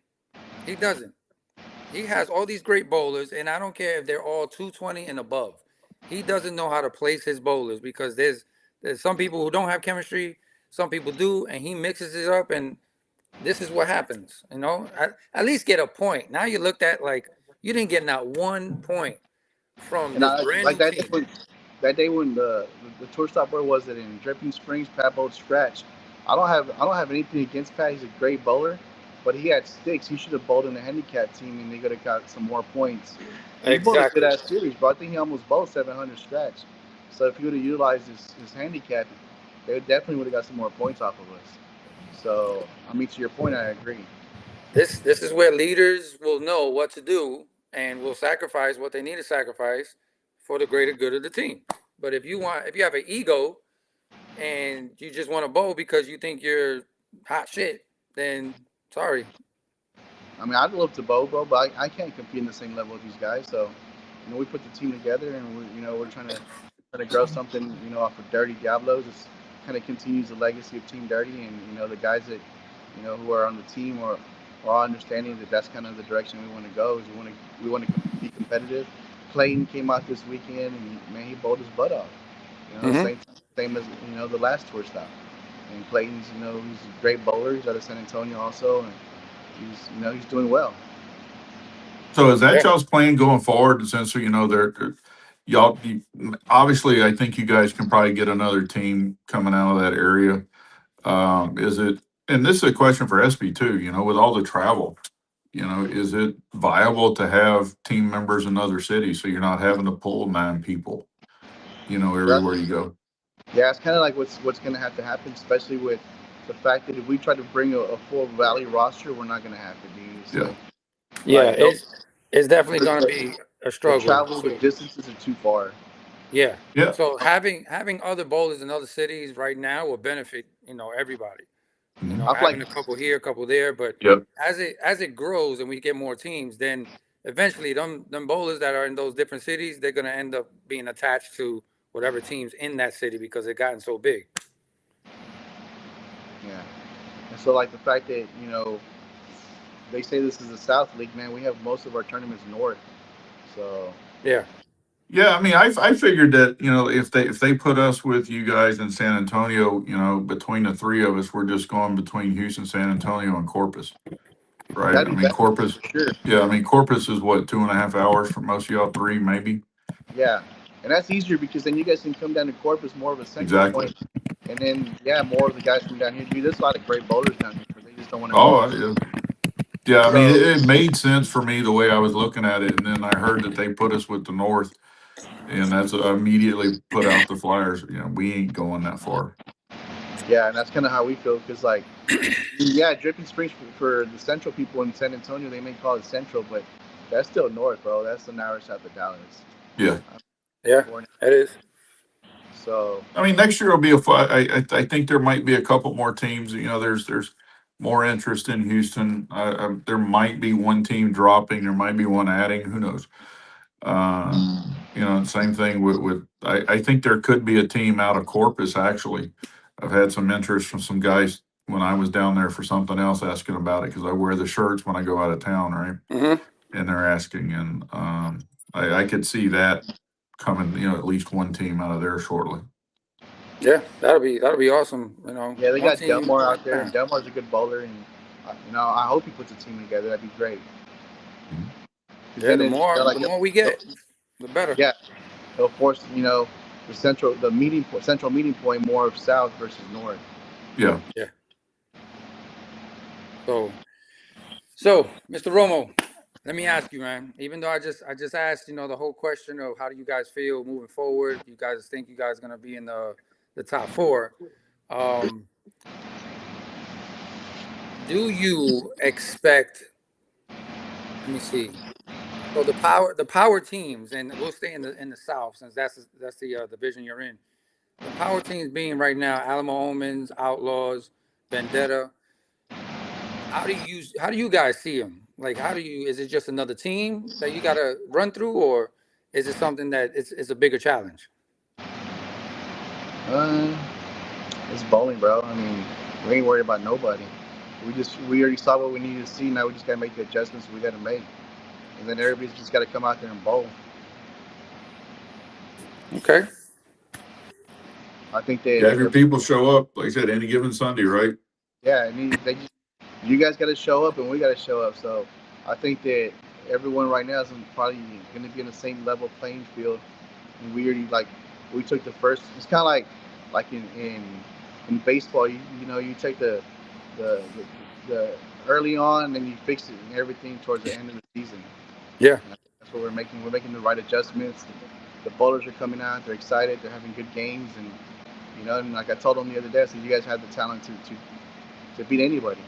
He doesn't. He has all these great bowlers, and I don't care if they're all 220 and above. He doesn't know how to place his bowlers because there's some people who don't have chemistry, some people do, and he mixes it up, and this is what happens. At least get a point. Now you looked at like you didn't get not 1 point from And this I brand like new team. that day when the tour stop, where was it, in Dripping Springs? Pat bowled scratch. I don't have anything against Pat. He's a great bowler, but he had sticks. He should have bowled in the handicap team, and they could have got some more points. And he bowled a good Exactly. ass series, bro. I think he almost bowled 700 scratch. So if he would have utilized his handicap, they definitely would have got some more points off of us. So I mean, to your point, I agree. This is where leaders will know what to do and will sacrifice what they need to sacrifice for the greater good of the team. But if you have an ego and you just want to bowl because you think you're hot shit, then sorry. I mean, I'd love to bow, bro, but I can't compete in the same level with these guys. So, we put the team together, and we're trying to grow something, off of Dirty Diablos. It's kind of continues the legacy of Team Dirty, and the guys that who are on the team are all understanding that that's kind of the direction we want to go. Is we want to be competitive. Clayton came out this weekend, and man, he bowled his butt off. Mm-hmm. Same as the last tour stop. And Clayton's, he's a great bowler. He's out of San Antonio also, and he's doing well. So is that Yeah. y'all's plan going forward? Since y'all, obviously, I think you guys can probably get another team coming out of that area. Is it? And this is a question for SB too. With all the travel, is it viable to have team members in other cities so you're not having to pull 9 people? Yeah, Everywhere you go. yeah, it's kind of like what's going to have to happen, especially with the fact that if we try to bring a full Valley roster, we're not gonna have it, dude. It's Yeah. Yeah, don't it's definitely the, going to the, be a the struggle. travel, the So distances are too far. yeah, Yeah. so having other bowlers in other cities right now will benefit everybody. Mhm. I feel like Having a couple here, a couple there, but Yep. as it grows and we get more teams, then eventually them bowlers that are in those different cities, they're gonna end up being attached to whatever teams in that city because it gotten so big. yeah. And so like the fact that they say this is the South League, man. We have most of our tournaments north, so Yeah. Yeah, I mean, I figured that if they put us with you guys in San Antonio, between the three of us, we're just going between Houston, San Antonio, and Corpus, right? that'd I be mean, better Corpus. for sure. Yeah, I mean, Corpus is what, 2.5 hours for most of y'all, three maybe. Yeah, and that's easier because then you guys can come down to Corpus, more of a central Exactly. point, and then more of the guys from down here. Dude, there's a lot of great bowlers down here, but they just don't want to Oh, go. yeah. Yeah, I mean, So it made sense for me the way I was looking at it, and then I heard that they put us with the North, and that's I immediately put out the flyers. We ain't going that far. yeah, and that's kind of how we feel because like Dripping Springs for the central people in San Antonio, they may call it central, but that's still north, bro. That's an hour south of Dallas. Yeah. Yeah, Born- it is. So I mean, next year will be a fun. I think there might be a couple more teams. There's more interest in Houston. There might be one team dropping. There might be one adding. Who knows? Uh, Same thing with I think there could be a team out of Corpus actually. I've had some interest from some guys when I was down there for something else asking about it because I wear the shirts when I go out of town, right? Hmm. And they're asking, and I could see that coming. At least one team out of there shortly. Yeah, that'll be awesome. yeah, they One got team. Delmar out there, Yeah. and Delmar's a good bowler, and I hope he puts a team together. That'd be great. Mhm. Because Yeah, then the it's more like the more we get, the better. yeah, it'll force the central meeting point more of south versus north. Yeah. Yeah. So Mr. Romo, let me ask you, man. Even though I just asked, the whole question of how do you guys feel moving forward? You guys think you guys gonna be in the top four? Um, do you expect? Let me see. So the power teams, and we'll stay in the South since that's the division you're in. The power teams being right now Alamo Omens, Outlaws, Vendetta. How do you guys see them? Like, is it just another team that you got to run through, or is it something that it's a bigger challenge? Uh, it's bowling, bro. I mean, we ain't worried about nobody. We already saw what we needed to see. Now we just gotta make the adjustments we gotta make, and then everybody's just gotta come out there and bowl. Okay. I think Yeah. that If your people show up, like I said, any given Sunday, right? I mean, you guys gotta show up, and we gotta show up. So I think that everyone right now is probably gonna be in the same level playing field. And we already we took the first. It's kind of like in baseball. You take the, the the early on, and then you fix it and everything towards the end of the season. Yeah. And that's what we're making. We're making the right adjustments. The bowlers are coming out. They're excited. They're having good games, and and like I told them the other day, I said you guys have the talent to beat anybody.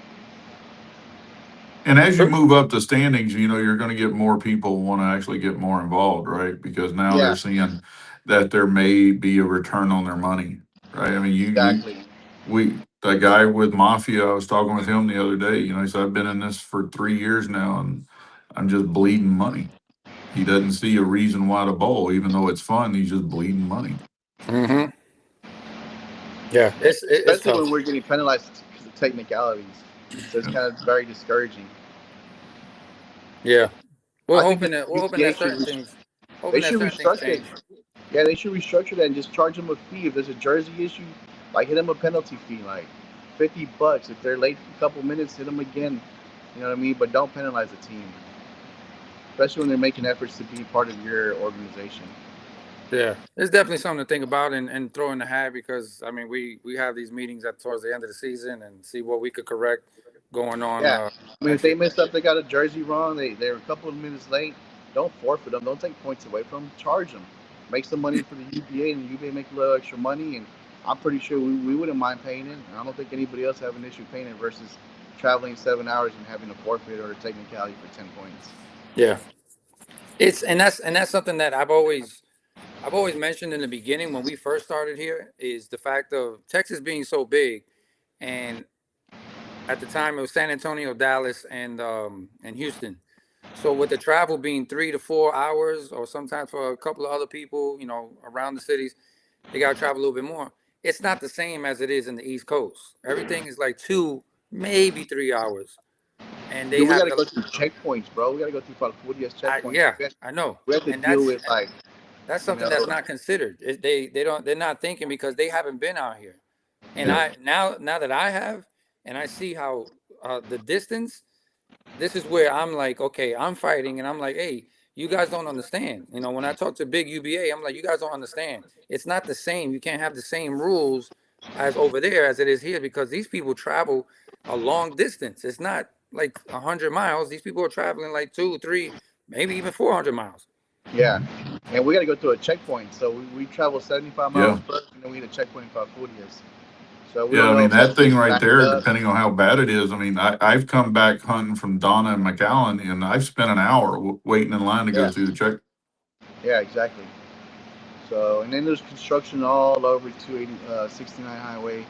And as you move up the standings, you're going to get more people want to actually get more involved, right? Because now they're Yeah, seeing that there may be a return on their money, right? I mean, exactly. the guy with Mafia, I was talking with him the other day. He said, I've been in this for 3 years now and I'm just bleeding money. He doesn't see a reason why to bowl, even though it's fun. He's just bleeding money. Mm-hmm. Yeah. It's Especially tough. when we're getting penalized because of technicalities. So it's Yeah. kind of very discouraging. Yeah. We're I think hoping the that we're hoping UBA that certain things, they hoping that should certain things restructure it. change. Yeah, they should restructure that and just charge them a fee. If there's a jersey issue, like hit them a penalty fee, like $50. If they're late a couple minutes, hit them again. You know what I mean? But don't penalize the team, especially when they're making efforts to be part of your organization. Yeah, it's definitely something to think about and throw in the hat because I mean we have these meetings at towards the end of the season and see what we could correct going on Yeah, I mean, if next year. they messed up, they got a jersey wrong. They're a couple of minutes late. Don't forfeit them. Don't take points away from them. Charge them. Make some money for the UBA, and the UBA make a little extra money, and I'm pretty sure we wouldn't mind paying it. I don't think anybody else have an issue paying it versus traveling 7 hours and having a forfeit or a technicality for 10 points. Yeah, it's and that's something that I've always mentioned in the beginning when we first started here is the fact of Texas being so big, and at the time it was San Antonio, Dallas, and Houston. So with the travel being 3 to 4 hours, or sometimes for a couple of other people, around the cities, they got to travel a little bit more. It's not the same as it is in the East Coast. Everything is like 2, maybe 3 hours, and they Dude, we have gotta the. go through checkpoints, bro. We gotta go through Falfurrias checkpoints. Yeah, I know, We have to and deal with like, that's you something know, that's not considered. They're not thinking because they haven't been out here. And Yeah. now that I have, and I see how the distance, this is where I'm like, okay, I'm fighting, and I'm like, hey, you guys don't understand. When I talk to big UBA, I'm like, you guys don't understand. It's not the same. You can't have the same rules as over there as it is here because these people travel a long distance. It's not like 100 miles. These people are traveling like 2, 3, maybe even 400 miles. yeah. And we gotta go through a checkpoint. So we travel 75 miles Yeah. first, and then we hit a checkpoint in Falfurrias. So we Yeah, don't I know mean, if that something thing gets right backed there, up. depending on how bad it is. I mean, I've come back hunting from Donna and McAllen, and I've spent an hour waiting in line to go Yeah, through the check. yeah, exactly. So, and then there's construction all over 280, 69 highway.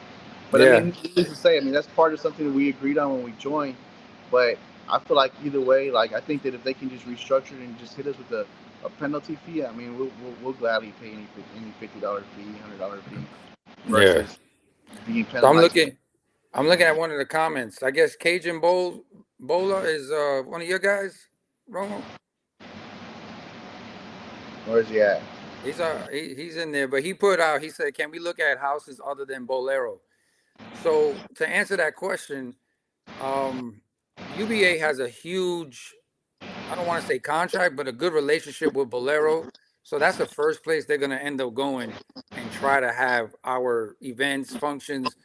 But I Yeah, mean, needless to say, I mean, that's part of something that we agreed on when we joined. But I feel like either way, like, I think that if they can just restructure it and just hit us with a penalty fee, I mean, we'll gladly pay any $50 fee, $100 fee yeah. versus being So I'm penalized. looking. I'm looking at one of the comments. I guess Cajun Bowler is one of your guys, Romo. Where's he at? He's in there, but he put out. He said, "Can we look at houses other than Bolero?" So to answer that question, um, UBA has a huge, I don't want to say contract, but a good relationship with Bolero. So that's the first place they're gonna end up going and try to have our events, functions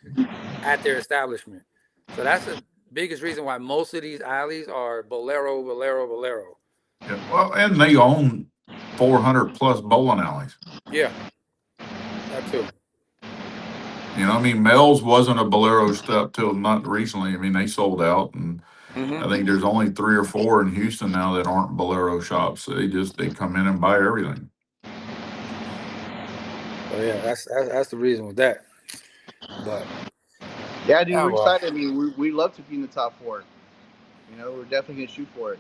at their establishment. So that's the biggest reason why most of these alleys are Bolero, Bolero, Bolero. Yeah. Well, and they own 400 plus bowling alleys. Yeah, that too. I mean, Mel's wasn't a Bolero step till not recently. I mean, they sold out, and Hmm. I think there's only 3 or 4 in Houston now that aren't Bolero shops. They come in and buy everything. So yeah, that's the reason with that. But Yeah, dude, oh we're well, excited. I mean, we love to be in the top four. We're definitely gonna shoot for it.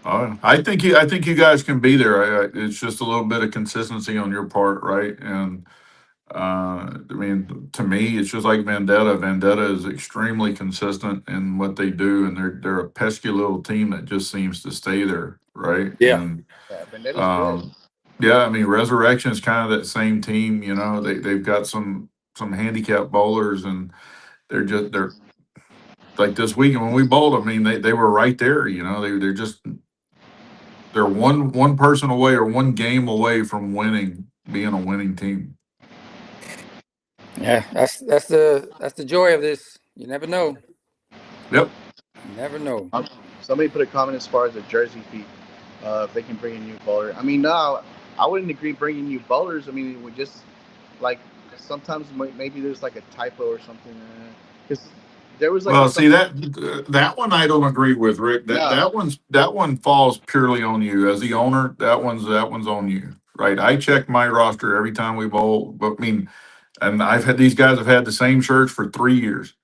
I think you guys can be there. It's just a little bit of consistency on your part, right? And I mean, to me, it's just like Vendetta. Vendetta is extremely consistent in what they do, and they're a pesky little team that just seems to stay there, right? yeah, And Yeah, Vendetta's good. um, yeah, I mean, Resurrection is kind of that same team. They've got some handicap bowlers, and they're like this weekend when we bowled. I mean, they were right there. They're one person away or one game away from being a winning team. yeah. That's the joy of this. You never know. Yep. You never know. Um, Somebody put a comment as far as a jersey fee, if they can bring a new bowler. I mean, no, I wouldn't agree bringing new bowlers. I mean, we just like sometimes maybe there's like a typo or something. Because there was like Well, see something. that one I don't agree with, Rick. That No, that one falls purely on you as the owner. That one's on you, right? I check my roster every time we bowl, but I mean, and I've had these guys have had the same shirts for 3 years.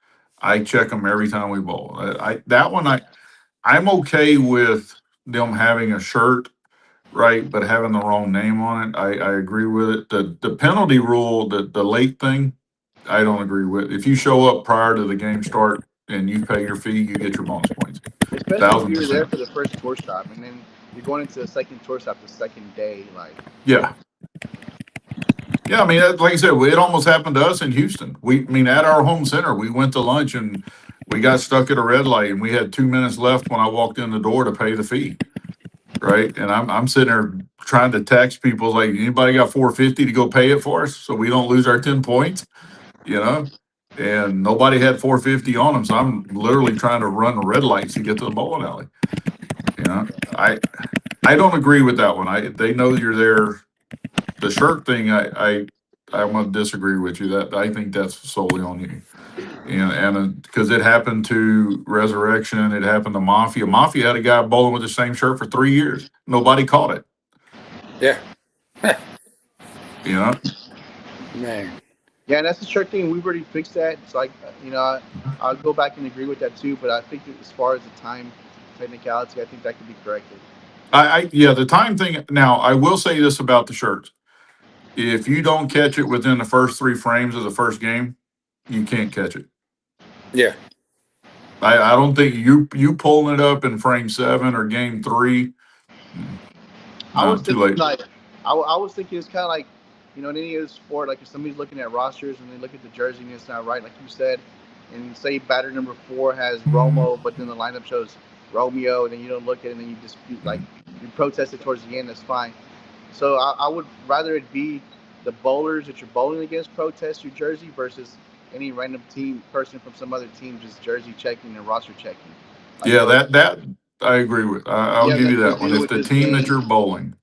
I check them every time we bowl. I that one I'm okay with them having a shirt, right, but having the wrong name on it. I agree with it. The penalty rule, the late thing, I don't agree with. If you show up prior to the game start and you pay your fee, you get your bonus points. especially if Thousand you're there percent. for the first tour stop and then you're going into the second tour stop the second day. Like, Yeah. Yeah, I mean, like I said, it almost happened to us in Houston. I mean, at our home center, we went to lunch and we got stuck at a red light, and we had 2 minutes left when I walked in the door to pay the fee. Right, and I'm sitting there trying to text people like, anybody got 450 to go pay it for us so we don't lose our 10 points, you know. And nobody had 450 on them, so I'm literally trying to run the red lights to get to the bowling alley. You know, I don't agree with that one. They know you're there. The shirt thing, I'm gonna disagree with you. That I think that's solely on you. And because it happened to Resurrection, it happened to Mafia. Mafia had a guy bowling with the same shirt for 3 years. Nobody caught it. Yeah. You know, Man. Yeah, and that's the sure thing. We've already fixed that. It's like, I'll go back and agree with that too. But I think that as far as the time technicality, I think that could be corrected. yeah, the time thing. Now, I will say this about the shirts: if you don't catch it within the first 3 frames of the first game, you can't catch it. Yeah. I don't think you pulling it up in frame 7 or game 3. mm, I No, was too thinking late. like, I was thinking it's kind of like, in any other sport, like if somebody's looking at rosters and they look at the jersey and it's not right, like you said, and say batter number 4 has Romo, but then the lineup shows Romeo, and then you don't look at it, and then you dispute, like, you protest it towards the end. That's fine. So I would rather it be the bowlers that you're bowling against protest your jersey versus any random team person from some other team just jersey checking and roster checking. Like Yeah, for that I agree with. I'll You have give you nothing to that one. do If with the this team that game. you're bowling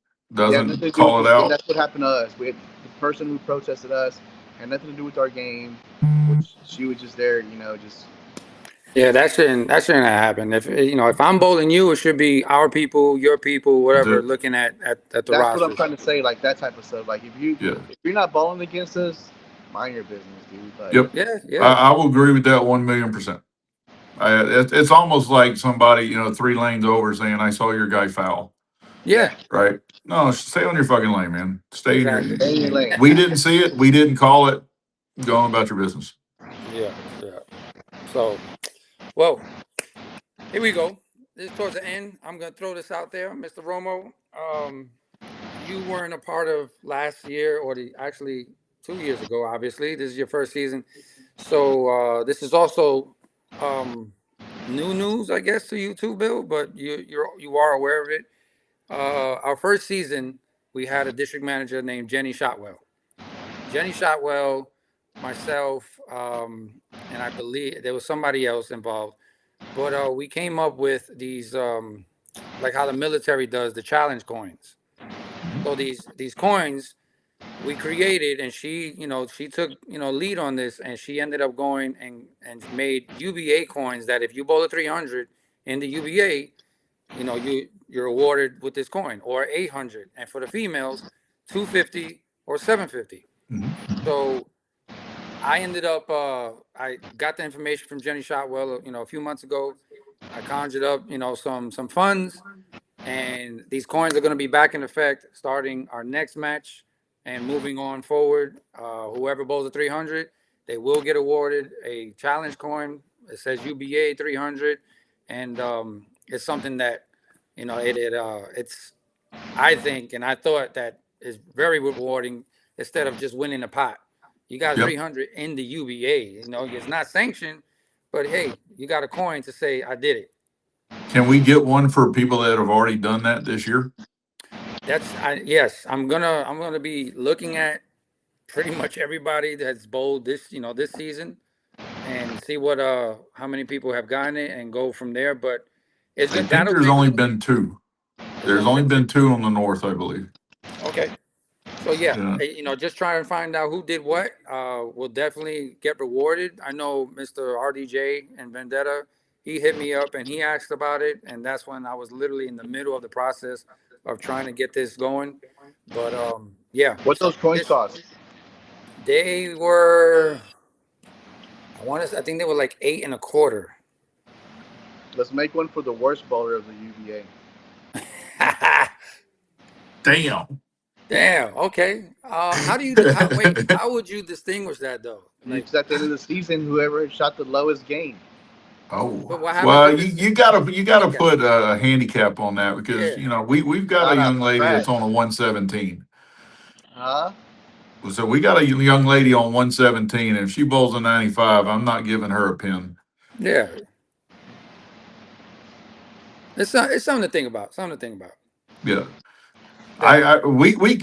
You have doesn't nothing to do with call it this game. out, That's what happened to us. We had the person who protested us had nothing to do with our game, which she was just there, just Yeah, that shouldn't have happened. If I'm bowling you, it should be our people, your people, whatever, the looking at the that's what I'm rosters. trying to say. Like that type of stuff. Like yeah, if you're not bowling against us, mind your business, dude. Like yep. Yeah, I, yeah, I will agree with that 1,000,000%. It's almost like somebody, 3 lanes over saying, "I saw your guy foul." yeah, yeah, Right? No, stay on your fucking lane, man. Stay in your. exactly. stay in your lane. We didn't see it. We didn't call it. Go on about your business. Yeah, yeah. So, well, here we go. This is towards the end. I'm gonna throw this out there, Mr. Romo. You weren't a part of last year, or actually 2 years ago. Obviously, this is your first season, so this is also um, new news, I guess, to you too, Bill. But you are aware of it. Our first season, we had a district manager named Jenny Shotwell. Jenny Shotwell, myself, and I believe there was somebody else involved. But we came up with these, like how the military does the challenge coins. Mhm. So these coins we created, and she took lead on this, and she ended up going and made UBA coins that if you bowl a 300 in the UBA, you're awarded with this coin, or 800, and for the females, 250 or 750. Mhm. So I ended up I got the information from Jenny Shotwell, a few months ago. I conjured up, some funds, and these coins are going to be back in effect starting our next match and moving on forward. Whoever bowls a 300, they will get awarded a challenge coin. It says UBA 300, and it's something that it's I think, and I thought that is very rewarding instead of just winning a pot. You got a Yep. 300 in the UBA. It's not sanctioned, but hey, you got a coin to say I did it. Can we get one for people that have already done that this year? Yes, I'm gonna be looking at pretty much everybody that's bowled this season and see what how many people have gotten it and go from there. But it's I good. think That'll there's take a only little. been 2. There's There's only only been two. been 2 on the north, I believe. Okay. So yeah, Yeah. just try and find out who did what. Will definitely get rewarded. I know Mr. RDJ and Vendetta. He hit me up and he asked about it, and that's when I was literally in the middle of the process of trying to get this going. But yeah. What So those coins this cost? they were. I think they were like 8 and a quarter. Let's make one for the worst bowler of the UVA. Damn. Damn. Okay. How do you? Wait. How would you distinguish that though? Like, Because at the end of the season, whoever shot the lowest game. Oh, but what happens well, if you, it's you gotta you gotta handicap? put a handicap on that because Yeah. we've got a Not a young lady that's scratch. on a 117. Huh? So we got a young lady on 117, and if she bowls a 95, I'm not giving her a pin. Yeah. It's something to think about. Something to think about. Yeah, Definitely.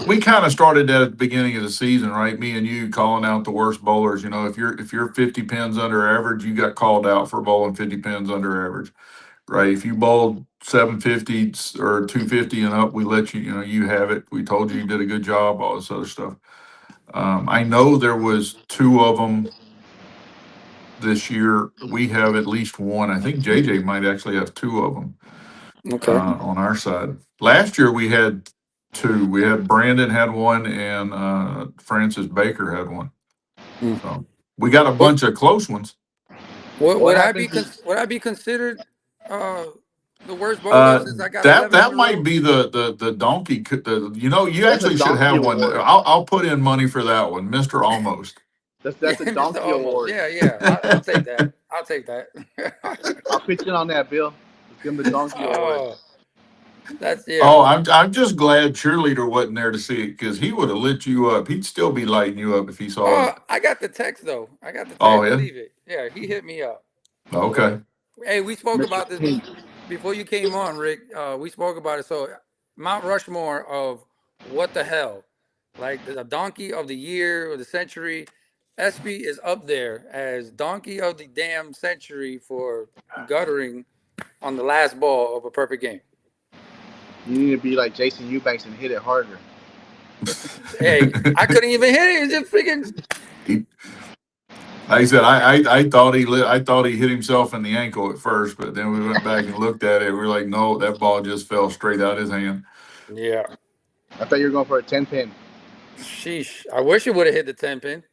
we kind of started that at the beginning of the season, right? Me and you calling out the worst bowlers. If you're 50 pins under average, you got called out for bowling 50 pins under average, right? If you bowled 750 or 250 and up, we let you, you have it. We told you you did a good job, all this other stuff. I know there was two of them this year. We have at least one. I think JJ might actually have two of them Okay. on our side. Last year we had two. We had Brandon had one, and Francis Baker had one. Mm. So we got a What, bunch of close ones. What happens is would I be considered uh the worst bowler since I got That 11 in that a might row? be the donkey. You that's a actually should donkey have one. award. I'll put in money for that one, Mister Almost. Yeah, That's a Mr. donkey Almost. award. Yeah, yeah. I'll take that. I'll take that. I'll pitch in on that, Bill. Let's give him the donkey award. Oh, that's Oh, yeah. I'm just glad cheerleader wasn't there to see it because he would have lit you up. He'd still be lighting you up if he saw it. Oh, I got the text though. I got the Oh text. yeah. Believe it. Yeah, he hit me up. Okay. But hey, we spoke Mr. about this Pink. before you came on, Rick. We spoke about it. So Mount Rushmore of what the hell, like the donkey of the year or the century. SB is up there as donkey of the damn century for guttering on the last ball of a perfect game. You need to be like Jason Eubanks and hit it harder. Hey, I couldn't even hit it. It's just freaking. He, like I said, I thought I thought he hit himself in the ankle at first, but then we went back and looked at it. We're like, no, that ball just fell straight out his hand. Yeah. I thought you were going for a 10 pin. Sheesh. I wish it would have hit the 10 pin.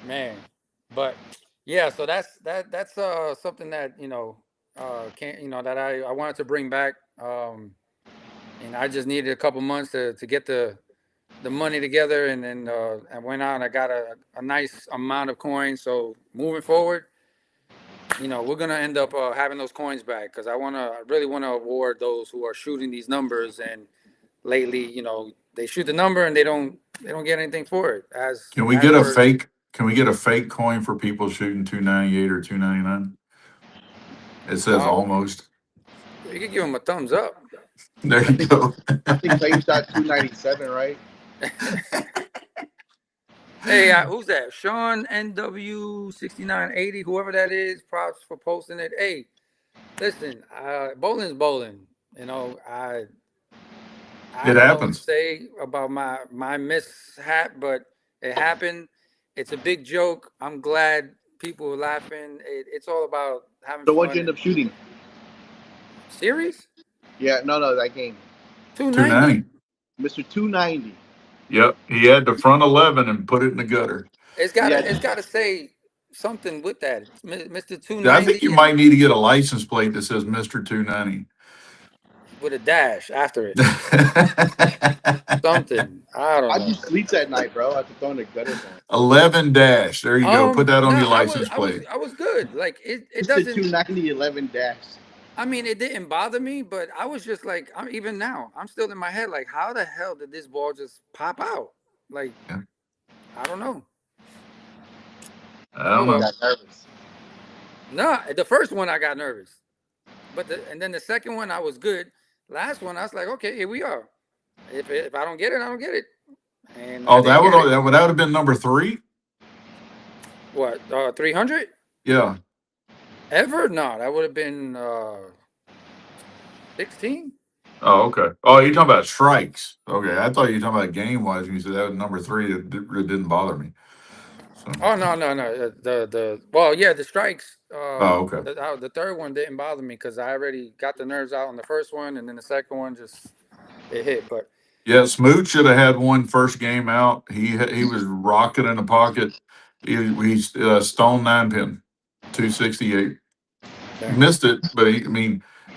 Man. But yeah, so that's something that, can't that I wanted to bring back. And I just needed a couple months to get the money together, and then I went out and I got a nice amount of coins. So moving forward, we're gonna end up having those coins back because I really want to award those who are shooting these numbers. And lately, they shoot the number and they don't get anything for it. Can we As get a per, fake? Can we get a fake coin for people shooting 298 or 299? It says uh, almost. you could give them a thumbs up. There I you think go. I think Clayton shot 297, right? Hey, who's that? Sean NW6980, whoever that is. Props for posting it. Hey, listen, bowling's bowling. I It don't know what to happens. say about my mishap, but it happened. It's a big joke. I'm glad people are laughing. It's all about having So what'd you fun. end up shooting? Series Yeah, no, that game. 290. 290. Mr. 290. Yep. He had the front 11 and put it in the gutter. It's Yeah, gotta say something with that. Mr. I think you 290 might and need to get a license plate that says Mr. 290. with a dash after it. Something. I don't how'd know. you sleep that night, bro? After throwing the gutter ball. 11 dash. There you go. Put that on No, your I was license I was plate. I was good. Like it Mr. doesn't. 290 11 dash. I mean, it didn't bother me, but I was just like, even now, I'm still in my head, like, how the hell did this ball just pop out? Like, Yeah. I don't know. I Oh don't You know. well. got nervous. No, the first one I got nervous, and then the second one I was good. Last one I was like, okay, here we are. If I don't get it, I don't get it, and I Oh, didn't get it. that would have been number three. What 300 Yeah. ever? No, that would have been 16. Oh, okay. Oh, you're talking about strikes. Okay, I thought you were talking about game wise. You said that was number three. It didn't bother me. So. Oh no. The well, yeah, the strikes. Oh, okay. The third one didn't bother me because I already got the nerves out on the first one, and then the second one just it hit. But Yeah, Smoot should have had one first game out. He was rocking in the pocket. He's stone 9 pin, 268. dang, Missed it, but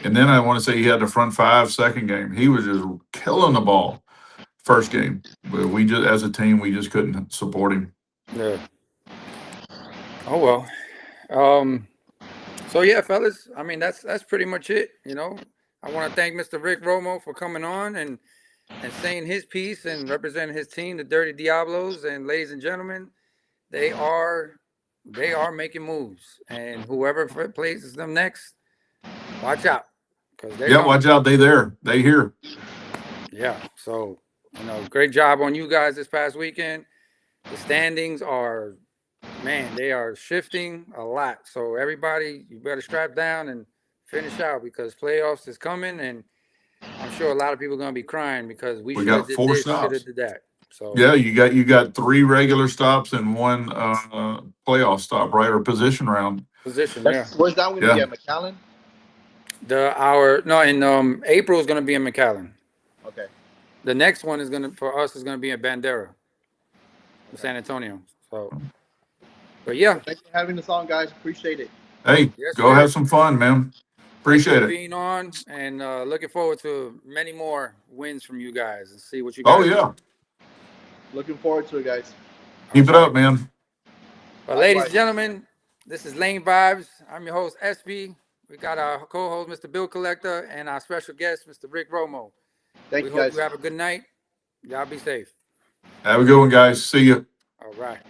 and then I want to say he had the front five second game. He was just killing the ball first game, but we just as a team we just couldn't support him. yeah. Oh well. Um. So yeah, fellas. I mean, that's pretty much it. I want to thank Mr. Rick Romo for coming on and saying his piece and representing his team, the Dirty Diablos. And ladies and gentlemen, they are they are making moves, and whoever places them next, watch out because they're Yeah, coming. watch out, they here. Yeah. So, great job on you guys this past weekend. The standings are, man, they are shifting a lot. So everybody, you better strap down and finish out because playoffs is coming, and I'm sure a lot of people are gonna be crying because we We should have got did four this, should have stops. did that. So Yeah, you got 3 regular stops and 1 playoff stop, right? Or position round. position, yeah. Where's that one gonna be Yeah. at McAllen? In April is gonna be in McAllen. Okay. The next one is for us is gonna be in Bandera, in Okay. San Antonio. So, but yeah, Well, thanks for having us on, guys. Appreciate it. Hey, yes, go sir. have some fun, man. Thank you Appreciate for it. being on, and looking forward to many more wins from you guys and see what you Oh guys do. yeah. Looking forward to it, guys. All Keep it right. up, man. Well, ladies Likewise. and gentlemen, this is Lane Vibez. I'm your host, SB. We got our co-host, Mr. Bill Collector, and our special guest, Mr. Rick Romo. Thank We you, hope guys. you have a good night. Y'all be safe. Have a good one, guys. See you. All right.